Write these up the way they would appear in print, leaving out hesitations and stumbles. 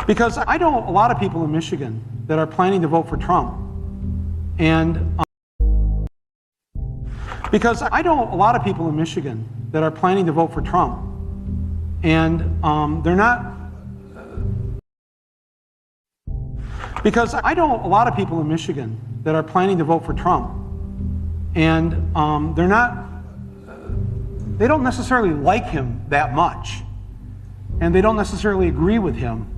Because I know a lot of people in Michigan that are planning to vote for Trump. And because I know a lot of people in Michigan that are planning to vote for Trump. And they're not. Because I know a lot of people in Michigan that are planning to vote for Trump. And they're not. They don't necessarily like him that much. And they don't necessarily agree with him.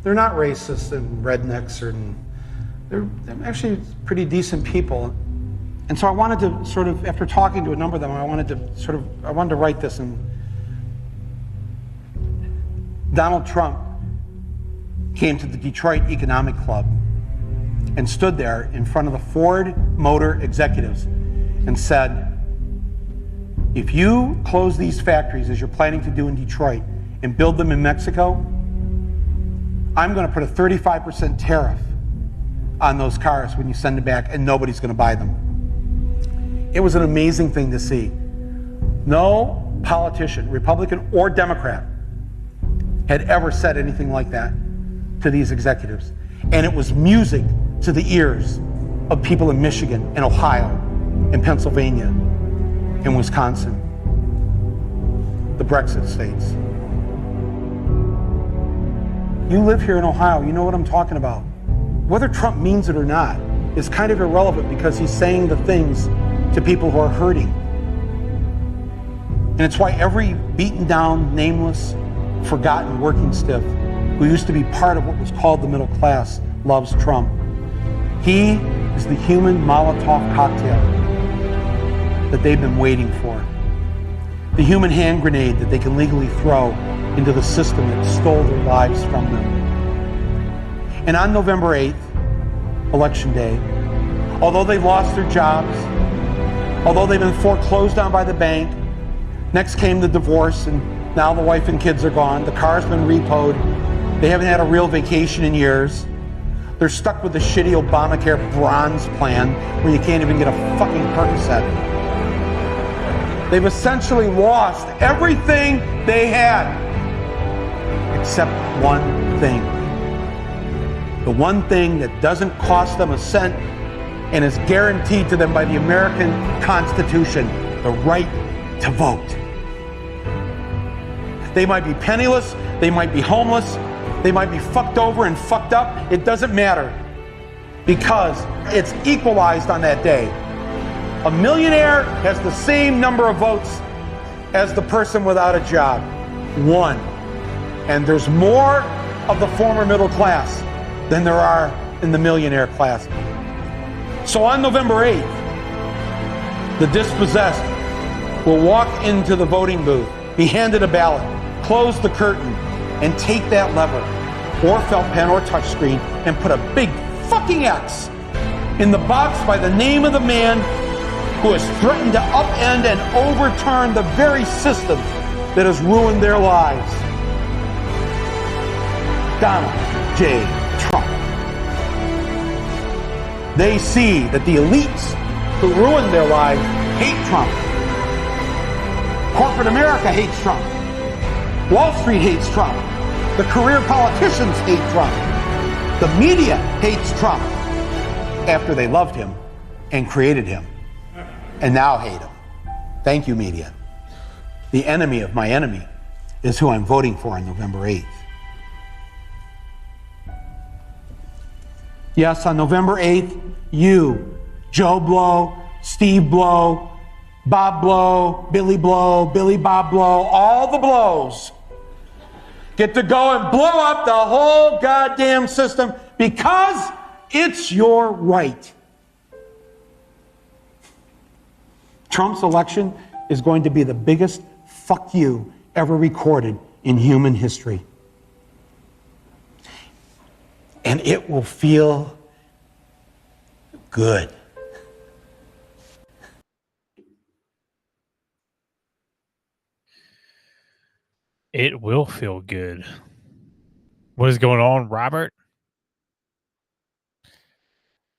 They're not racist and rednecks, they're actually pretty decent people. And so I wanted to sort of, after talking to a number of them, I wanted to write this. And Donald Trump came to the Detroit Economic Club and stood there in front of the Ford Motor executives and said, if you close these factories as you're planning to do in Detroit and build them in Mexico, I'm going to put a 35% tariff on those cars when you send them back, and nobody's going to buy them. It was an amazing thing to see. No politician, Republican or Democrat, had ever said anything like that to these executives. And it was music to the ears of people in Michigan and Ohio and Pennsylvania and Wisconsin, the Brexit states. You live here in Ohio, you know what I'm talking about. Whether Trump means it or not is kind of irrelevant because he's saying the things to people who are hurting. And it's why every beaten down, nameless, forgotten working stiff who used to be part of what was called the middle class loves Trump. He is the human Molotov cocktail that they've been waiting for. The human hand grenade that they can legally throw into the system that stole their lives from them. And on November 8th, Election Day, although they've lost their jobs, although they've been foreclosed on by the bank, next came the divorce, and now the wife and kids are gone, the car's been repoed, they haven't had a real vacation in years, they're stuck with the shitty Obamacare bronze plan where you can't even get a fucking Percocet. They've essentially lost everything they had, except one thing. The one thing that doesn't cost them a cent and is guaranteed to them by the American Constitution, the right to vote. They might be penniless, they might be homeless, they might be fucked over and fucked up. It doesn't matter because it's equalized on that day. A millionaire has the same number of votes as the person without a job. One. And there's more of the former middle class than there are in the millionaire class. So on November 8th, the dispossessed will walk into the voting booth, be handed a ballot, close the curtain, and take that lever, or felt pen or touchscreen, and put a big fucking X in the box by the name of the man who has threatened to upend and overturn the very system that has ruined their lives. Donald J. Trump. They see that the elites who ruined their lives hate Trump. Corporate America hates Trump. Wall Street hates Trump. The career politicians hate Trump. The media hates Trump after they loved him and created him and now hate him. Thank you, media. The enemy of my enemy is who I'm voting for on November 8th. Yes, on November 8th, you, Joe Blow, Steve Blow, Bob Blow, Billy Bob Blow, all the blows get to go and blow up the whole goddamn system because it's your right. Trump's election is going to be the biggest fuck you ever recorded in human history. And it will feel good. It will feel good. What is going on, Robert?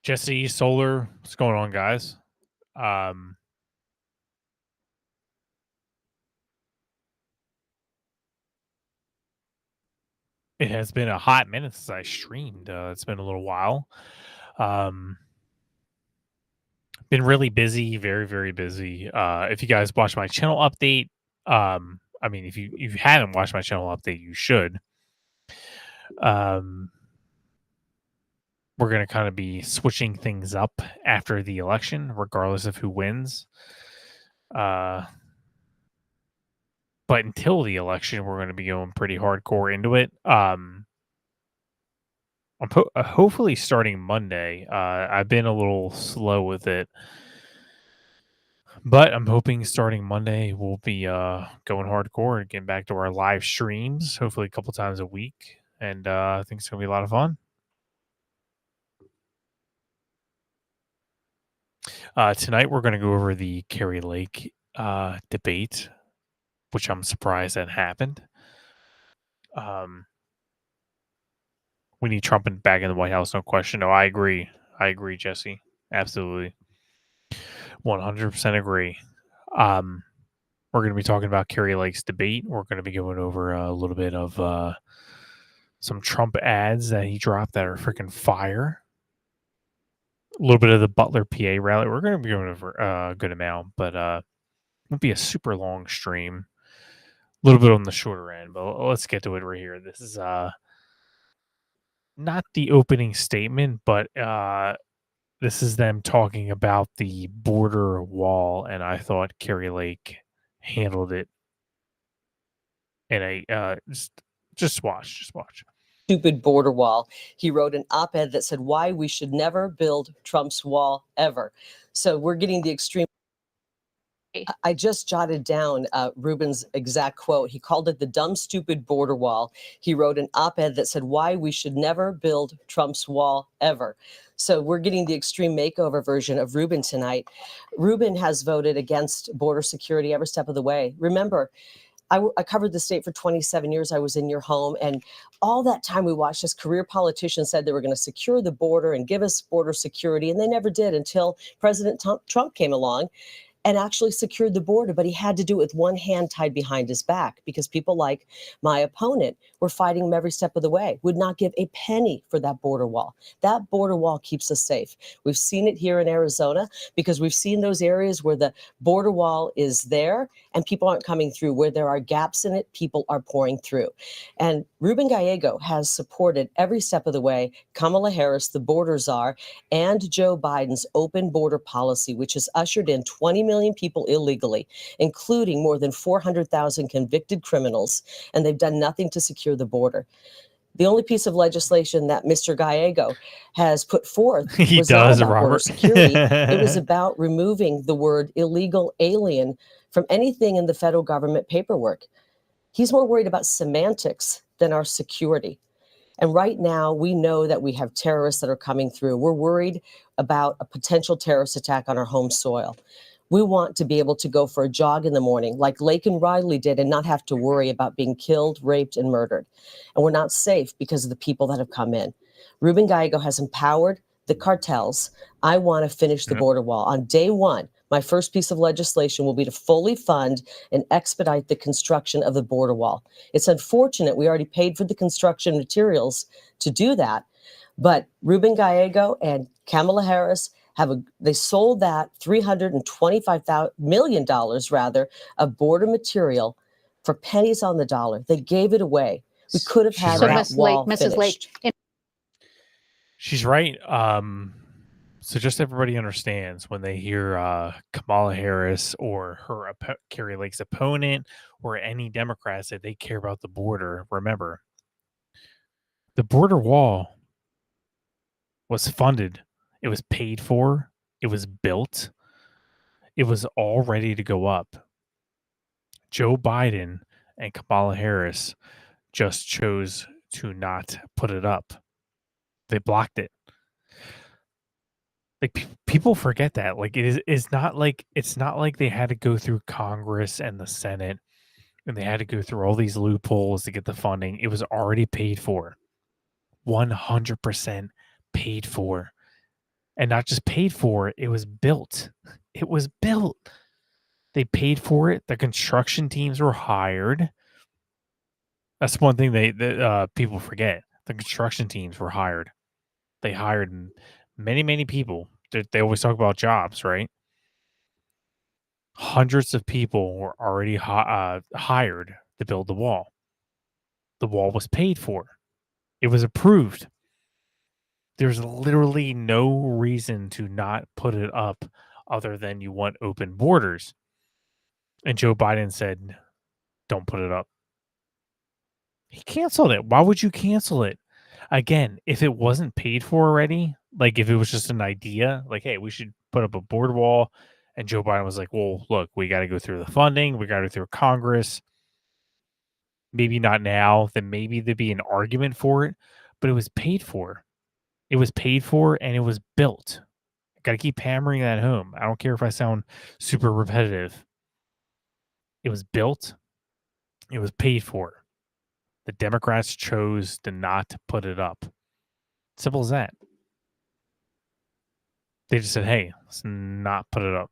Jesse, Solar, what's going on, guys? It has been a hot minute since I streamed. It's been a little while. Been really busy, very, very busy. If you guys watch my channel update, I mean, if you haven't watched my channel update, you should. We're going to kind of be switching things up after the election, regardless of who wins. But until the election, we're going to be going pretty hardcore into it. I'm hopefully starting Monday. I've been a little slow with it, but I'm hoping starting Monday we'll be going hardcore and getting back to our live streams, hopefully a couple times a week. And I think it's going to be a lot of fun. Tonight we're going to go over the Kari Lake debate, which I'm surprised that happened. We need Trump back in the White House, no question. No, I agree. Jesse. Absolutely. 100% agree. We're going to be talking about Kari Lake's debate. We're going to be going over a little bit of some Trump ads that he dropped that are freaking fire. A little bit of the Butler PA rally. We're going to be going over a good amount, but it won't be a super long stream. A little bit on the shorter end, but let's get to it right here. This is not the opening statement, but this is them talking about the border wall, and I thought Kari Lake handled it in a just watch. Stupid border wall. He wrote an op-ed that said why we should never build Trump's wall ever. So we're getting the extreme. I just jotted down Ruben's exact quote. He called it the dumb, stupid border wall. He wrote an op-ed that said why we should never build Trump's wall ever. So we're getting the extreme makeover version of Ruben tonight. Ruben has voted against border security every step of the way. Remember, I covered the state for 27 years. I was in your home. And all that time we watched as career politicians said they were going to secure the border and give us border security. And they never did until President Trump came along and actually secured the border, but he had to do it with one hand tied behind his back because people like my opponent were fighting him every step of the way, would not give a penny for that border wall. That border wall keeps us safe. We've seen it here in Arizona because we've seen those areas where the border wall is there and people aren't coming through. Where there are gaps in it, people are pouring through. And Ruben Gallego has supported every step of the way Kamala Harris, the border czar, and Joe Biden's open border policy, which has ushered in 20 million people illegally, including more than 400,000 convicted criminals, and they've done nothing to secure the border. The only piece of legislation that Mr. Gallego has put forth was not about border security. It was about removing the word illegal alien from anything in the federal government paperwork. He's more worried about semantics than our security. And right now, we know that we have terrorists that are coming through. We're worried about a potential terrorist attack on our home soil. We want to be able to go for a jog in the morning like Lake and Riley did and not have to worry about being killed, raped, and murdered. And we're not safe because of the people that have come in. Ruben Gallego has empowered the cartels. I want to finish the border wall. On day one, my first piece of legislation will be to fully fund and expedite the construction of the border wall. It's unfortunate we already paid for the construction materials to do that, but Ruben Gallego and Kamala Harris they sold that $325 million rather of border material for pennies on the dollar. They gave it away. We could have had that wall finished. She's right. So just everybody understands when they hear Kamala Harris or her Kari Lake's opponent or any Democrats that they care about the border. Remember, the border wall was funded. It was paid for. It was built. It was all ready to go up. Joe Biden and Kamala Harris just chose to not put it up. They blocked it. Like people forget that. Like it's not like they had to go through Congress and the Senate and they had to go through all these loopholes to get the funding. It was already paid for. 100% paid for. And not just paid for, it was built. It was built. They paid for it. The construction teams were hired. That's one thing that people forget. The construction teams were hired. They hired many, many people. They always talk about jobs, right? Hundreds of people were already hired to build the wall. The wall was paid for. It was approved. There's literally no reason to not put it up other than you want open borders. And Joe Biden said, don't put it up. He canceled it. Why would you cancel it? Again, if it wasn't paid for already, like if it was just an idea, like, hey, we should put up a board wall. And Joe Biden was like, well, look, we got to go through the funding. We got to go through Congress. Maybe not now. Then maybe there'd be an argument for it. But it was paid for. It was paid for and it was built. I got to keep hammering that home. I don't care if I sound super repetitive. It was built. It was paid for. The Democrats chose to not put it up. Simple as that. They just said, hey, let's not put it up.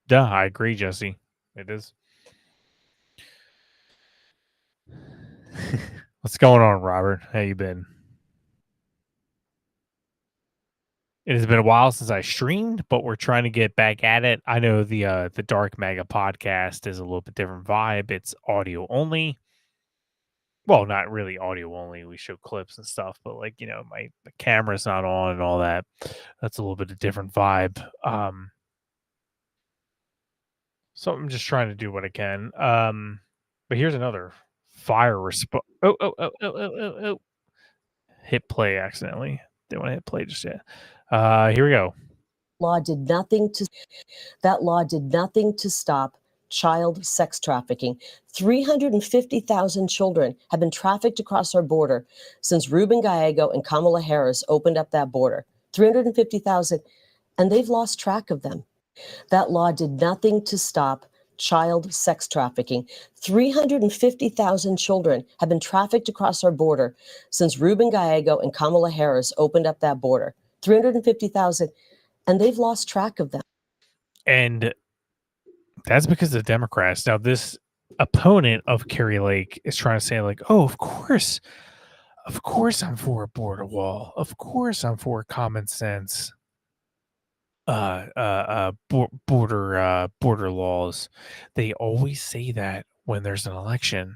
Yeah, I agree, Jesse. It is. What's going on, Robert? How you been? It has been a while since I streamed, but we're trying to get back at it. I know the Dark MAGA podcast is a little bit different vibe. It's audio only. Well, not really audio only. We show clips and stuff, but like, you know, my camera's not on and all that. That's a little bit of different vibe. So I'm just trying to do what I can. But here's another fire response. Oh. Hit play accidentally. Didn't want to hit play just yet. Here we go. That law did nothing to stop child sex trafficking. 350,000 children have been trafficked across our border since Ruben Gallego and Kamala Harris opened up that border. 350,000, and they've lost track of them. That law did nothing to stop child sex trafficking. 350,000 children have been trafficked across our border since Ruben Gallego and Kamala Harris opened up that border. 350,000, and they've lost track of them. And that's because of the Democrats. Now, this opponent of Kari Lake is trying to say, like, oh, of course I'm for a border wall. Of course I'm for common sense border laws. They always say that when there's an election.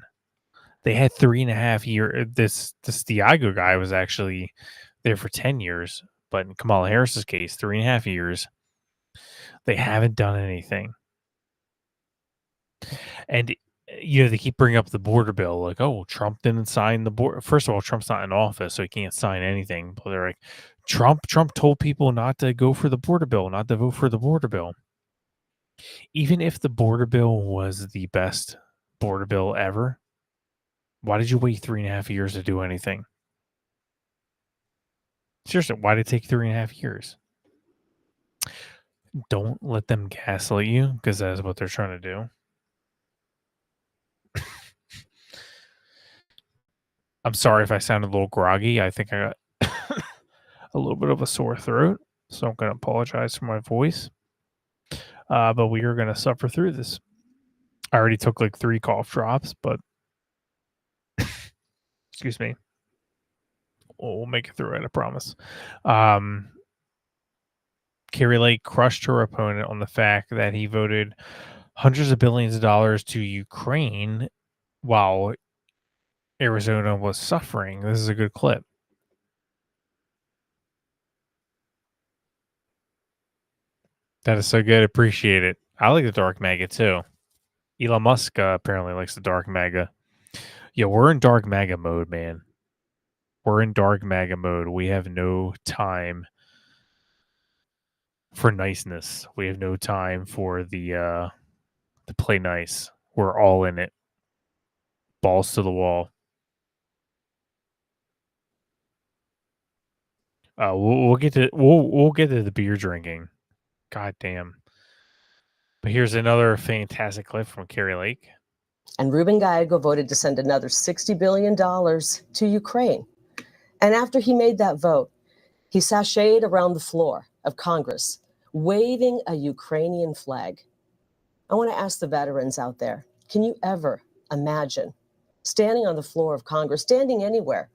They had 3.5 years. This Diago guy was actually there for 10 years, but in Kamala Harris's case, 3.5 years. They haven't done anything. And you know, they keep bringing up the border bill, like, oh, Trump didn't sign the border. First of all, Trump's not in office, so he can't sign anything. But they're like, Trump told people not to go for the border bill, not to vote for the border bill. Even if the border bill was the best border bill ever, why did you wait 3.5 years to do anything? Seriously, why did it take 3.5 years? Don't let them gaslight you, because that's what they're trying to do. I'm sorry if I sound a little groggy. I think I got a little bit of a sore throat, so I'm going to apologize for my voice. But we are going to suffer through this. I already took like 3 cough drops, but excuse me. We'll make it through it, I promise. Kari Lake crushed her opponent on the fact that he voted hundreds of billions of dollars to Ukraine while Arizona was suffering. This is a good clip. That is so good. Appreciate it. I like the dark MAGA too. Elon Musk apparently likes the dark MAGA. Yeah, we're in dark MAGA mode, man. We're in dark MAGA mode. We have no time for niceness. We have no time for the to play nice. We're all in it. Balls to the wall. We'll get to the beer drinking. God damn. But here's another fantastic clip from Kari Lake. And Ruben Gallego voted to send another $60 billion to Ukraine. And after he made that vote, he sashayed around the floor of Congress, waving a Ukrainian flag. I want to ask the veterans out there, can you ever imagine standing on the floor of Congress, standing anywhere,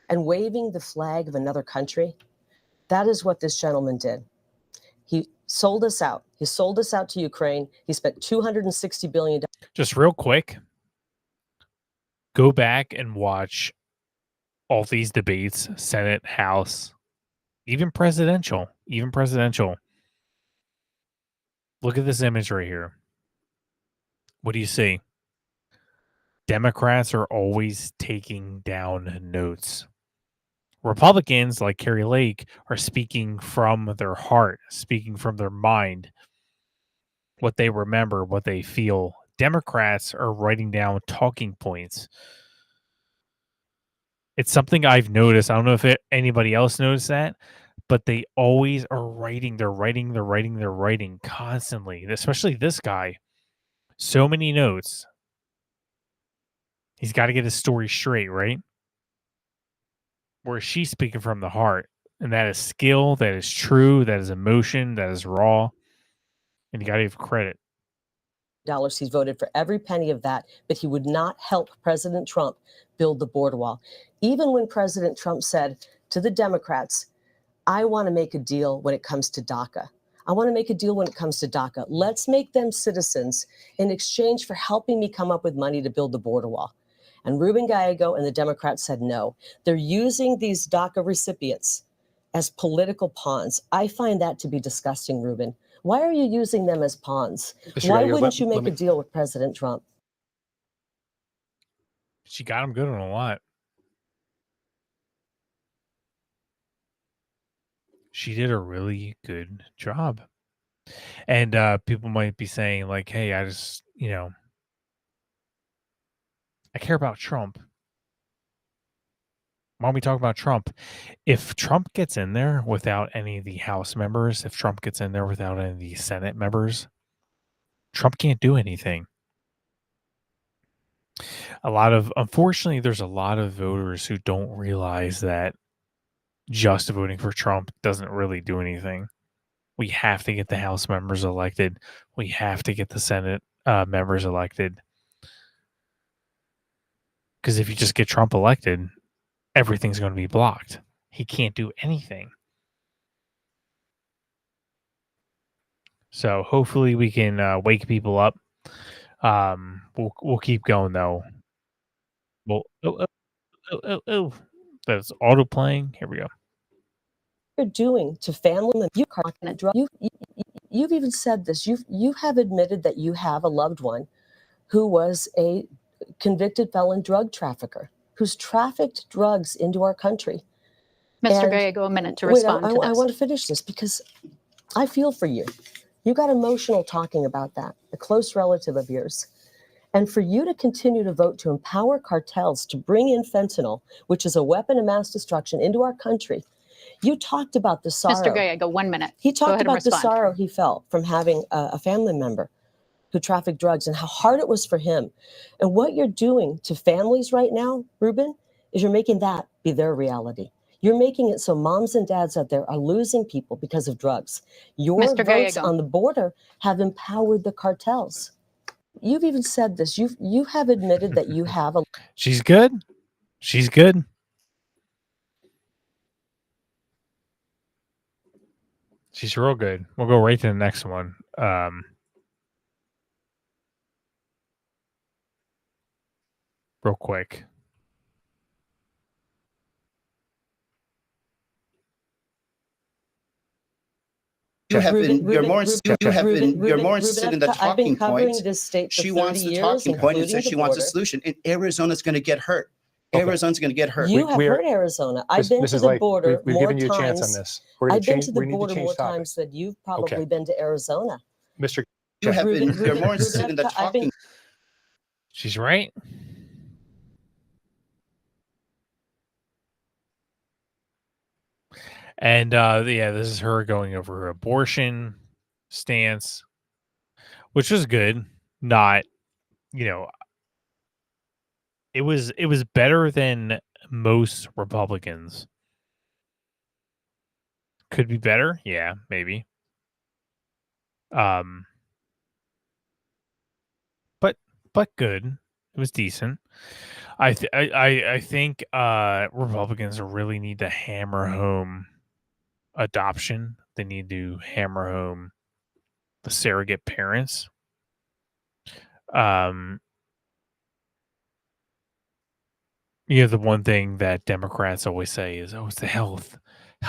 and waving the flag of another country? That is what this gentleman did. He sold us out. He sold us out to Ukraine. He spent $260 billion. Just real quick, go back and watch all these debates, Senate, House, even presidential. Look at this image right here. What do you see? Democrats are always taking down notes. Republicans, like Kari Lake, are speaking from their heart, speaking from their mind, what they remember, what they feel. Democrats are writing down talking points. It's something I've noticed. I don't know if anybody else noticed that, but they always are writing. They're writing constantly, especially this guy. So many notes. He's got to get his story straight, right? Where she's speaking from the heart. And that is skill, that is true, that is emotion, that is raw. And you got to give credit. Dollars. He's voted for every penny of that, but he would not help President Trump build the border wall. Even when President Trump said to the Democrats, I want to make a deal when it comes to DACA. I want to make a deal when it comes to DACA. Let's make them citizens in exchange for helping me come up with money to build the border wall. And Ruben Gallego and the Democrats said no. They're using these DACA recipients as political pawns. I find that to be disgusting, Ruben. Why are you using them as pawns? Why wouldn't you make a deal with President Trump? She got him good on a lot. She did a really good job. And people might be saying, like, hey, I just, I care about Trump. Why don't we talk about Trump? If Trump gets in there without any of the House members, if Trump gets in there without any of the Senate members, Trump can't do anything. Unfortunately, there's a lot of voters who don't realize that just voting for Trump doesn't really do anything. We have to get the House members elected. We have to get the Senate members elected. Because if you just get Trump elected, everything's going to be blocked. He can't do anything. So hopefully we can wake people up. We'll keep going though. Well, that's auto playing. Here we go. You're doing to family you've even said this. You have admitted that you have a loved one who was a convicted felon drug trafficker who's trafficked drugs into our country. Mr. Gallego, a minute to respond to this. I want to finish this because I feel for you. You got emotional talking about that, a close relative of yours. And for you to continue to vote to empower cartels to bring in fentanyl, which is a weapon of mass destruction, into our country. You talked about the sorrow. Mr. Gallego, 1 minute. He talked about the sorrow he felt from having a family member who trafficked drugs and how hard it was for him. And what you're doing to families right now, Ruben, is you're making that be their reality. You're making it so moms and dads out there are losing people because of drugs. Your Mr. votes Gallego. on the border have empowered the cartels. You've even said this. You have admitted that you have a. She's good. She's good. She's real good. We'll go right to the next one. Real quick. You're more interested in the talking point. She wants the talking point and says she wants a solution. And Arizona's going to get hurt. Okay. Arizona's going to get hurt. You have heard Arizona. I've been to the border we've more given you a chance times. on this. I've been to the border more times than you've probably been to Arizona. Mr. You're more interested in the talking. She's right. And this is her going over her abortion stance, which was good. Not, it was better than most Republicans. Could be better, yeah, maybe. but good. It was decent. I think Republicans really need to hammer home adoption. They need to hammer home the surrogate parents. The one thing that Democrats always say is, "Oh, it's the health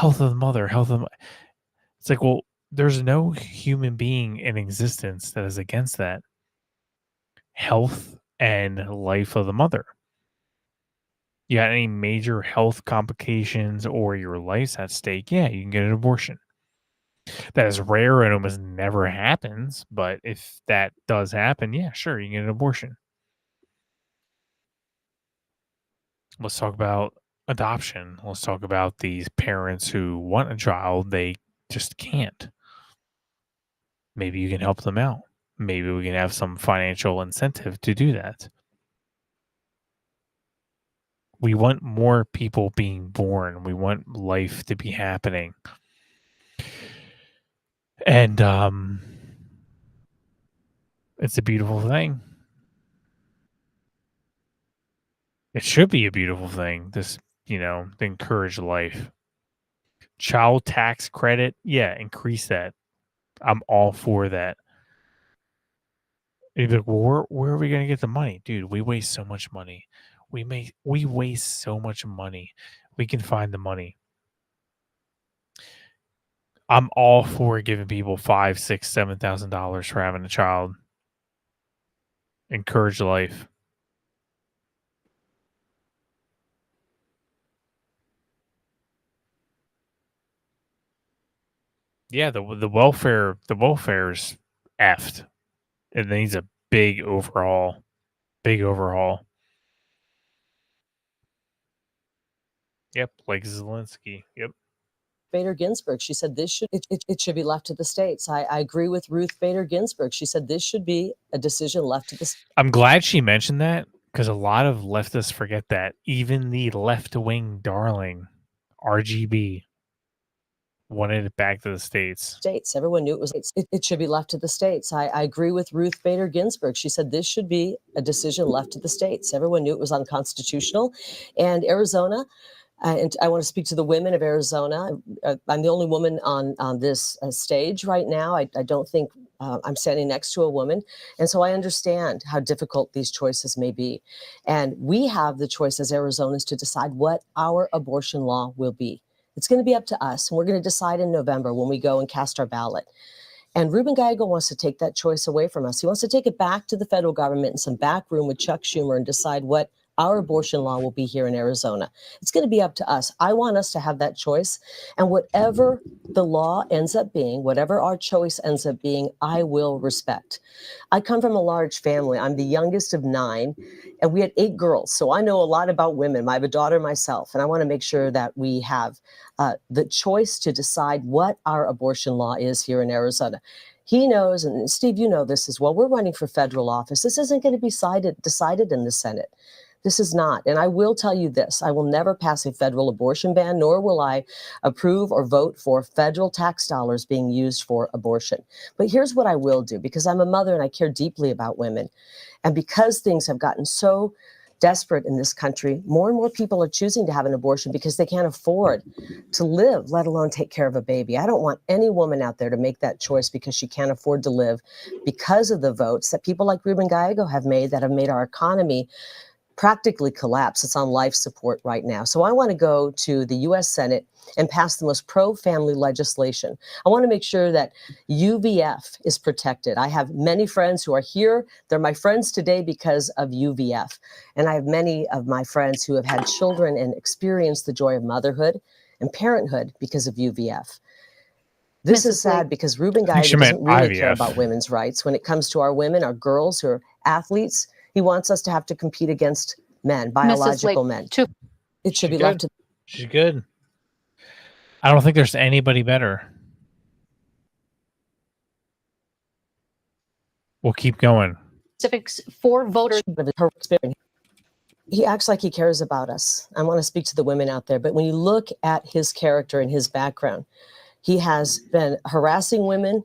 of the mother, health of." It's like, well, there's no human being in existence that is against that health and life of the mother. You got any major health complications or your life's at stake? Yeah, you can get an abortion. That is rare and almost never happens, but if that does happen, yeah, sure, you can get an abortion. Let's talk about adoption. Let's talk about these parents who want a child, they just can't. Maybe you can help them out. Maybe we can have some financial incentive to do that. We want more people being born. We want life to be happening. And it's a beautiful thing. It should be a beautiful thing. This, to encourage life. Child tax credit, yeah, increase that. I'm all for that. You'd be like, well, where are we going to get the money? Dude, we waste so much money. We waste so much money. We can find the money. I'm all for giving people $5,000, $6,000, $7,000 for having a child. Encourage life. Yeah, the welfare's effed. It needs a big overhaul. Yep, like Zelensky. Yep. Bader Ginsburg, she said it should be left to the states. I agree with Ruth Bader Ginsburg. She said this should be a decision left to the states. I'm glad she mentioned that because a lot of leftists forget that even the left-wing darling RGB wanted it back to the states. Everyone knew it should be left to the states. I agree with Ruth Bader Ginsburg. She said this should be a decision left to the states. Everyone knew it was unconstitutional. And Arizona, and I want to speak to the women of Arizona. I'm the only woman on this stage right now. I don't think I'm standing next to a woman. And so I understand how difficult these choices may be. And we have the choice as Arizonans to decide what our abortion law will be. It's going to be up to us. And we're going to decide in November when we go and cast our ballot. And Ruben Gallego wants to take that choice away from us. He wants to take it back to the federal government in some back room with Chuck Schumer and decide what our abortion law will be here in Arizona. It's going to be up to us. I want us to have that choice. And whatever the law ends up being, whatever our choice ends up being, I will respect. I come from a large family. I'm the youngest of 9, and we had 8 girls. So I know a lot about women. I have a daughter myself, and I want to make sure that we have the choice to decide what our abortion law is here in Arizona. He knows, and Steve, you know this as well, we're running for federal office. This isn't going to be decided in the Senate. This is not. And I will tell you this, I will never pass a federal abortion ban, nor will I approve or vote for federal tax dollars being used for abortion. But here's what I will do, because I'm a mother and I care deeply about women. And because things have gotten so desperate in this country, more and more people are choosing to have an abortion because they can't afford to live, let alone take care of a baby. I don't want any woman out there to make that choice because she can't afford to live, because of the votes that people like Ruben Gallego have made that have made our economy practically collapse. It's on life support right now. So I want to go to the U.S. Senate and pass the most pro-family legislation. I want to make sure that UVF is protected. I have many friends who are here. They're my friends today because of UVF. And I have many of my friends who have had children and experienced the joy of motherhood and parenthood because of UVF. This is sad because Ruben Gallego doesn't really care about women's rights. When it comes to our women, our girls who are athletes, he wants us to have to compete against men, biological men. It should be left to. She's good. I don't think there's anybody better. We'll keep going. Specifics for voters. He acts like he cares about us. I want to speak to the women out there, but when you look at his character and his background, he has been harassing women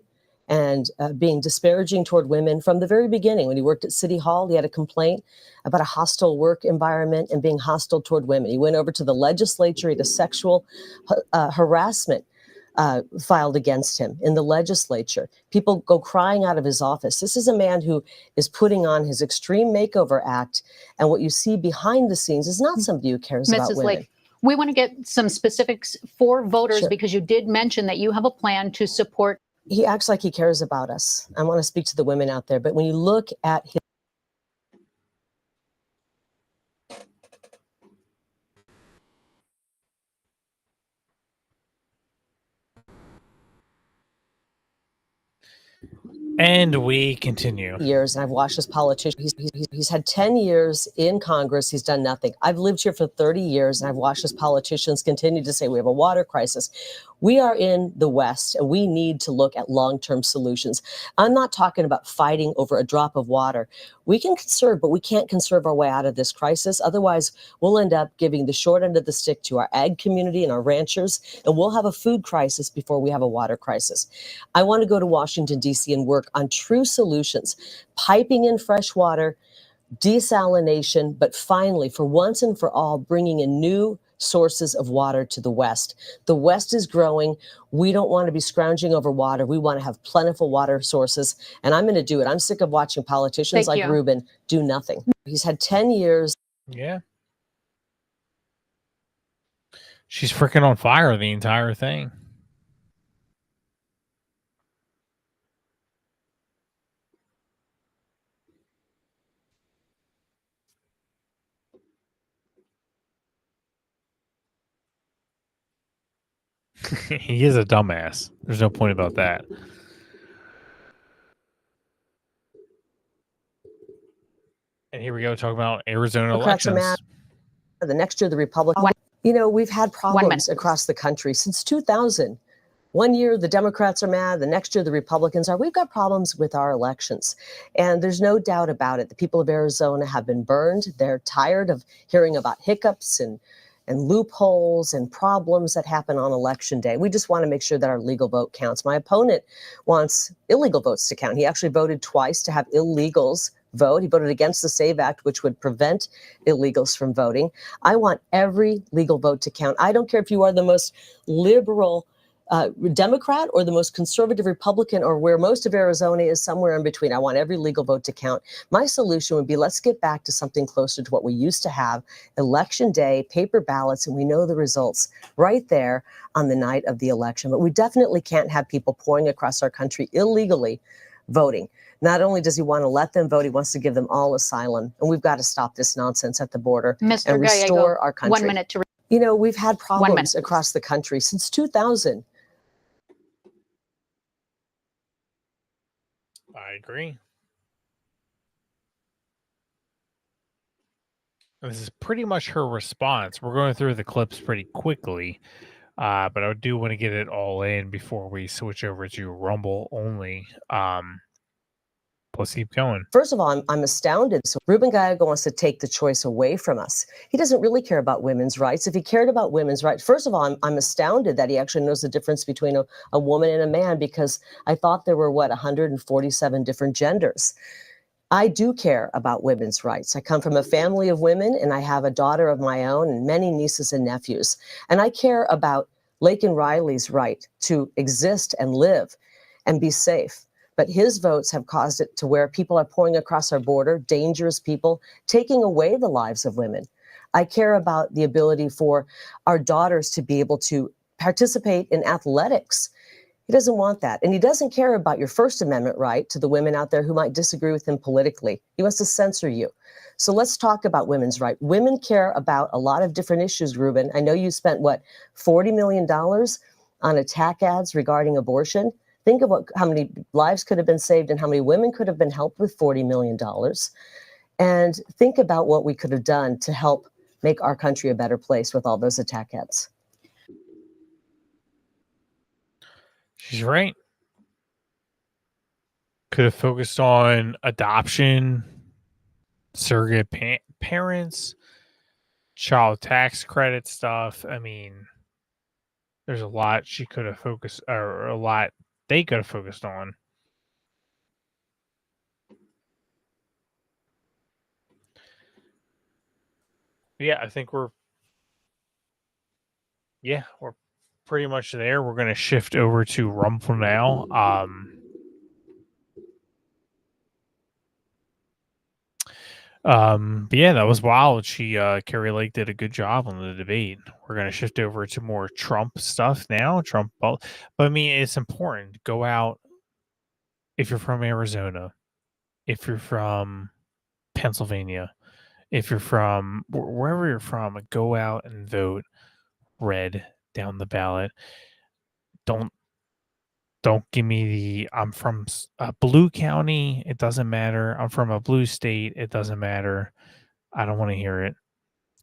and being disparaging toward women from the very beginning. When he worked at City Hall, he had a complaint about a hostile work environment and being hostile toward women. He went over to the legislature, he had a sexual harassment filed against him in the legislature. People go crying out of his office. This is a man who is putting on his Extreme Makeover Act, and what you see behind the scenes is not somebody who cares about women. Lake, we want to get some specifics for voters, Sure. because you did mention that you have a plan to support. He acts like he cares about us. I want to speak to the women out there, but when you look at his And we continue. years, and I've watched this politician. He's had 10 years in Congress. He's done nothing. I've lived here for 30 years, and I've watched as politicians continue to say we have a water crisis. We are in the West, and we need to look at long-term solutions. I'm not talking about fighting over a drop of water. We can conserve, but we can't conserve our way out of this crisis. Otherwise, we'll end up giving the short end of the stick to our ag community and our ranchers, and we'll have a food crisis before we have a water crisis. I want to go to Washington, D.C. and work on true solutions, piping in fresh water, desalination, but finally, for once and for all, bringing in new sources of water to the West. The West is growing. We don't want to be scrounging over water. We want to have plentiful water sources, and I'm going to do it. I'm sick of watching politicians like Rubin do nothing. He's had 10 years. Yeah. She's freaking on fire the entire thing. He is a dumbass. There's no point about that. And here we go, talking about Arizona elections. The next year, the Republicans. You know, we've had problems across the country since 2000. One year, the Democrats are mad. The next year, the Republicans are. We've got problems with our elections. And there's no doubt about it. The people of Arizona have been burned. They're tired of hearing about hiccups and loopholes and problems that happen on election day. We just want to make sure that our legal vote counts. My opponent wants illegal votes to count. He actually voted twice to have illegals vote. He voted against the SAVE Act, which would prevent illegals from voting. I want every legal vote to count. I don't care if you are the most liberal Democrat or the most conservative Republican, or where most of Arizona is, somewhere in between. I want every legal vote to count. My solution would be, let's get back to something closer to what we used to have. Election day, paper ballots, and we know the results right there on the night of the election. But we definitely can't have people pouring across our country illegally voting. Not only does he want to let them vote, he wants to give them all asylum. And we've got to stop this nonsense at the border and restore our country. 1 minute to. You know, we've had problems across the country since 2000. I agree. This is pretty much her response. We're going through the clips pretty quickly, but I do want to get it all in before we switch over to Rumble only. Let's keep going. First of all, I'm astounded. So Ruben Gallego wants to take the choice away from us. He doesn't really care about women's rights. If he cared about women's rights, first of all, I'm astounded that he actually knows the difference between a woman and a man, because I thought there were, 147 different genders. I do care about women's rights. I come from a family of women, and I have a daughter of my own and many nieces and nephews. And I care about Laken Riley's right to exist and live and be safe. But his votes have caused it to where people are pouring across our border, dangerous people, taking away the lives of women. I care about the ability for our daughters to be able to participate in athletics. He doesn't want that. And he doesn't care about your First Amendment right to the women out there who might disagree with him politically. He wants to censor you. So let's talk about women's rights. Women care about a lot of different issues, Ruben. I know you spent, $40 million on attack ads regarding abortion. Think of how many lives could have been saved and how many women could have been helped with $40 million. And think about what we could have done to help make our country a better place with all those attack ads. She's right. Could have focused on adoption, surrogate parents, child tax credit stuff. I mean, there's a lot she could have focused, or a lot they could have focused on. Yeah, I think we're pretty much there. We're going to shift over to Rumble now. But yeah, that was wild. Kari Lake did a good job on the debate. We're going to shift over to more Trump stuff now. But I mean, it's important. Go out if you're from Arizona, if you're from Pennsylvania, if you're from wherever you're from, go out and vote red down the ballot. Don't give me the I'm from a blue county. It doesn't matter. I'm from a blue state. It doesn't matter. I don't want to hear it.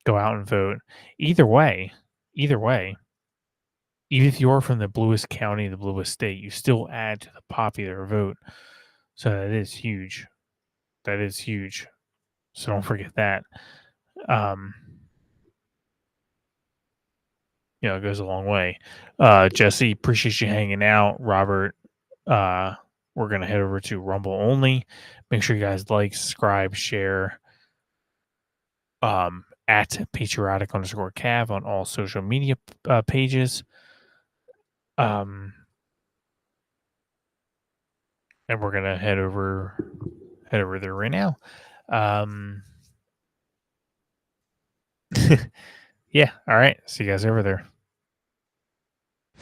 Go out and vote. Either way, even if you're from the bluest county, the bluest state, you still add to the popular vote. So that is huge. So don't forget that. It goes a long way. Jesse, appreciate you hanging out. Robert, we're going to head over to Rumble only. Make sure you guys like, subscribe, share at Patriotic_Cav on all social media pages. And we're going to head over there right now. Yeah. All right. See you guys over there.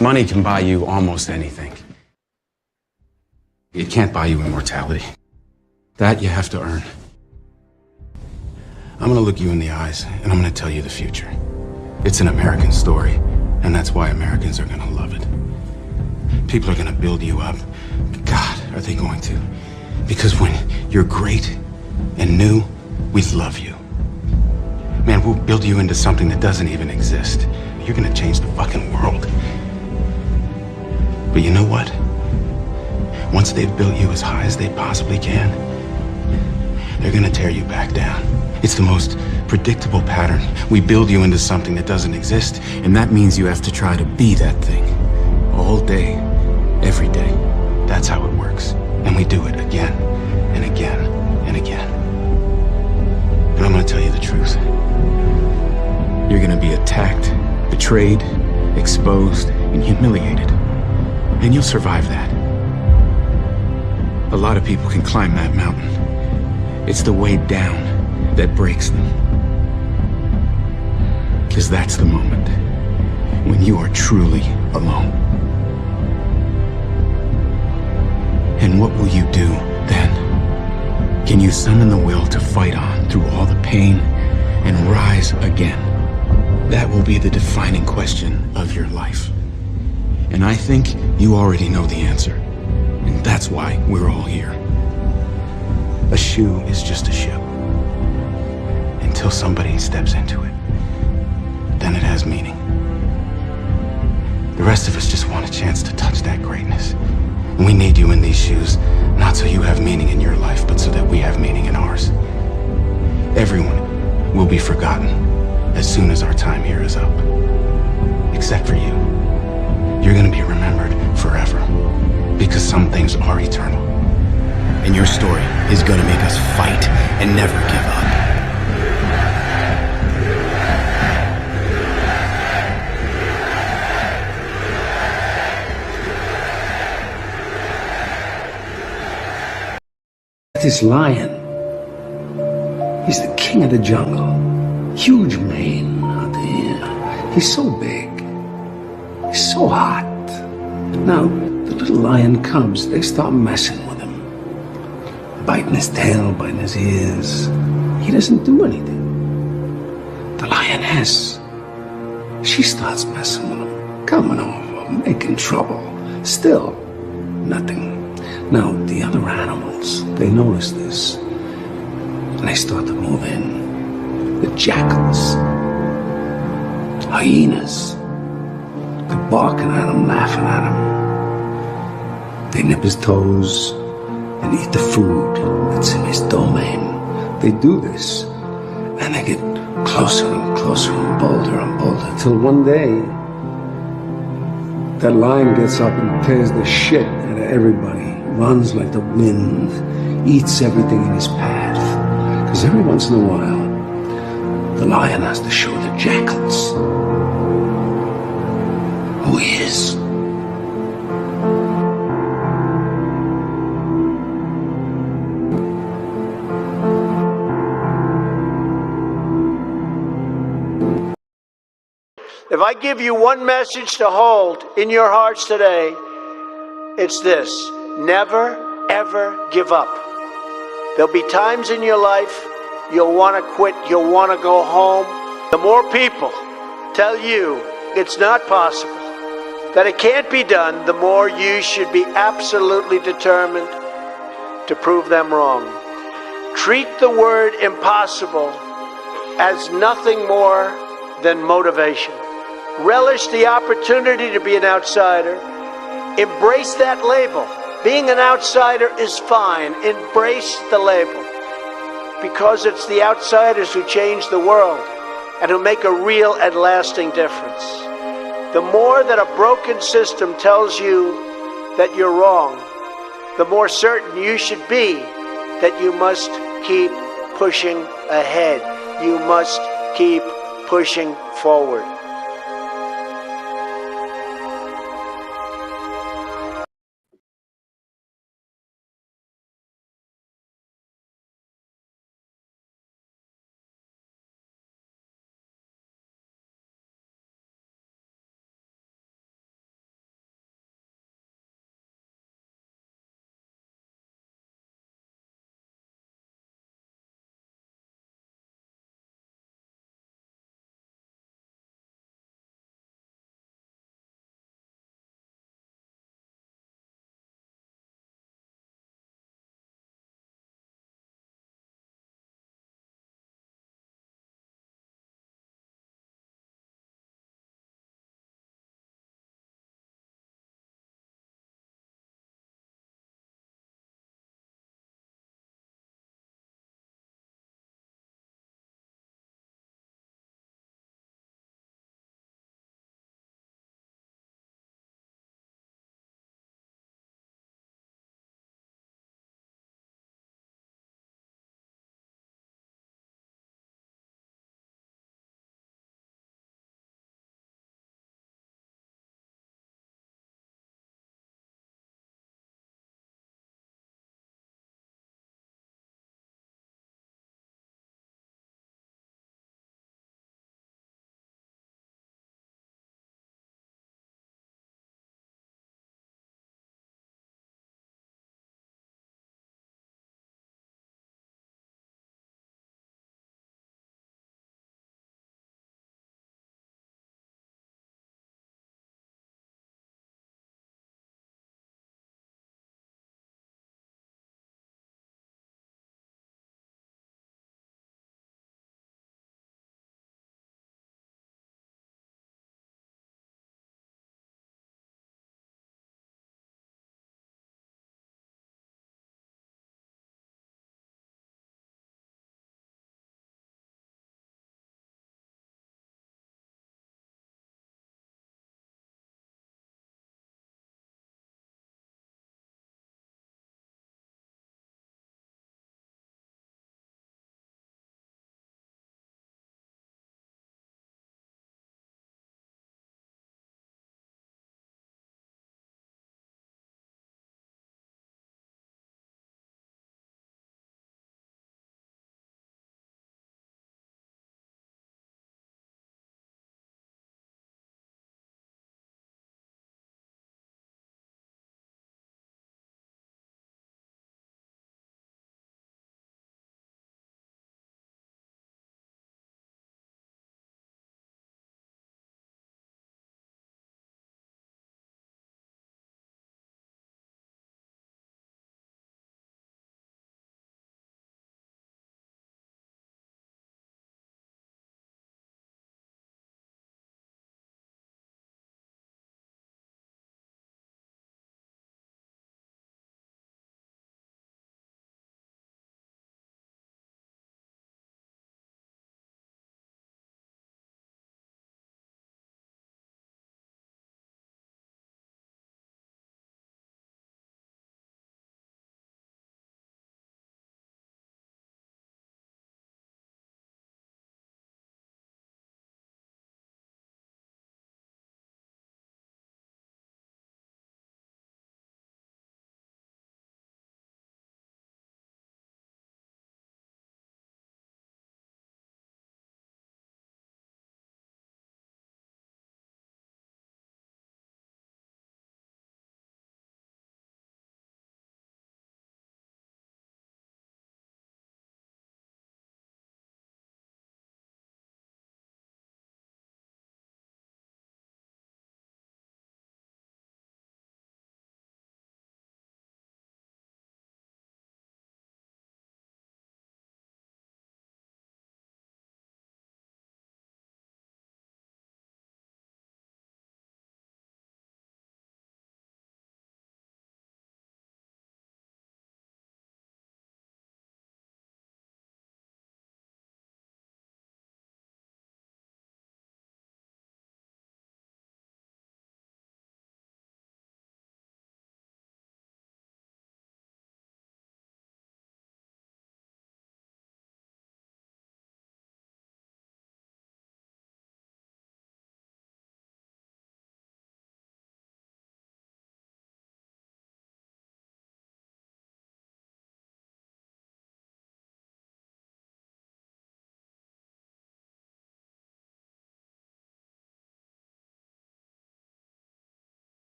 Money can buy you almost anything. It can't buy you immortality. That you have to earn. I'm gonna look you in the eyes and I'm gonna tell you the future. It's an American story, and that's why Americans are gonna love it. People are gonna build you up. God, are they going to? Because when you're great and new, we love you. Man, we'll build you into something that doesn't even exist. You're gonna change the fucking world. But you know what? Once they've built you as high as they possibly can, they're gonna tear you back down. It's the most predictable pattern. We build you into something that doesn't exist, and that means you have to try to be that thing. All day, every day. That's how it works. And we do it again, and again, and again. And I'm gonna tell you the truth. You're gonna be attacked, betrayed, exposed, and humiliated. And you'll survive that. A lot of people can climb that mountain. It's the way down that breaks them. Because that's the moment when you are truly alone. And what will you do then? Can you summon the will to fight on through all the pain and rise again? That will be the defining question of your life. And I think you already know the answer. And that's why we're all here. A shoe is just a shoe. Until somebody steps into it. Then it has meaning. The rest of us just want a chance to touch that greatness. And we need you in these shoes, not so you have meaning in your life, but so that we have meaning in ours. Everyone will be forgotten as soon as our time here is up. Except for you. You're gonna be remembered forever. Because some things are eternal. And your story is gonna make us fight and never give up. This lion, he's the king of the jungle. Huge mane out there. He's so big. He's so hot. Now, the little lion cubs, they start messing with him. Biting his tail, biting his ears. He doesn't do anything. The lioness, she starts messing with him. Coming over, making trouble. Still, nothing. Now, the other animals, they notice this, and they start to move in. The jackals, hyenas, they're barking at him, laughing at him. They nip his toes and eat the food that's in his domain. They do this, and they get closer and closer and bolder, till one day, that lion gets up and tears the shit out of everybody. Runs like the wind, eats everything in his path. Because every once in a while, the lion has to show the jackals who he is. If I give you one message to hold in your hearts today, it's this: never, ever give up. There'll be times in your life you'll want to quit, you'll want to go home. The more people tell you it's not possible, that it can't be done, the more you should be absolutely determined to prove them wrong. Treat the word impossible as nothing more than motivation. Relish the opportunity to be an outsider. Embrace that label. Being an outsider is fine. Embrace the label. Because it's the outsiders who change the world and who make a real and lasting difference. The more that a broken system tells you that you're wrong, the more certain you should be that you must keep pushing ahead. You must keep pushing forward.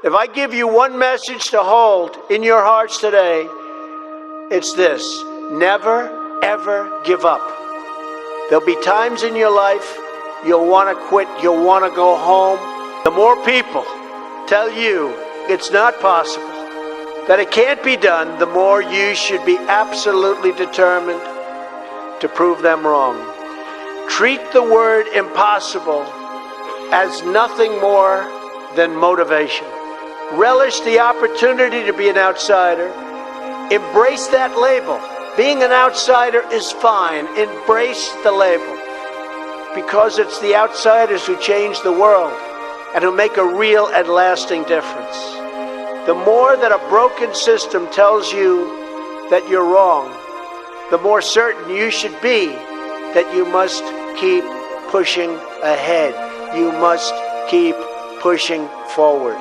If I give you one message to hold in your hearts today, it's this: never, ever give up. There'll be times in your life you'll want to quit, you'll want to go home. The more people tell you it's not possible, that it can't be done, the more you should be absolutely determined to prove them wrong. Treat the word impossible as nothing more than motivation. Relish the opportunity to be an outsider. Embrace that label. Being an outsider is fine. Embrace the label. Because it's the outsiders who change the world and who make a real and lasting difference. The more that a broken system tells you that you're wrong, the more certain you should be that you must keep pushing ahead. You must keep pushing forward.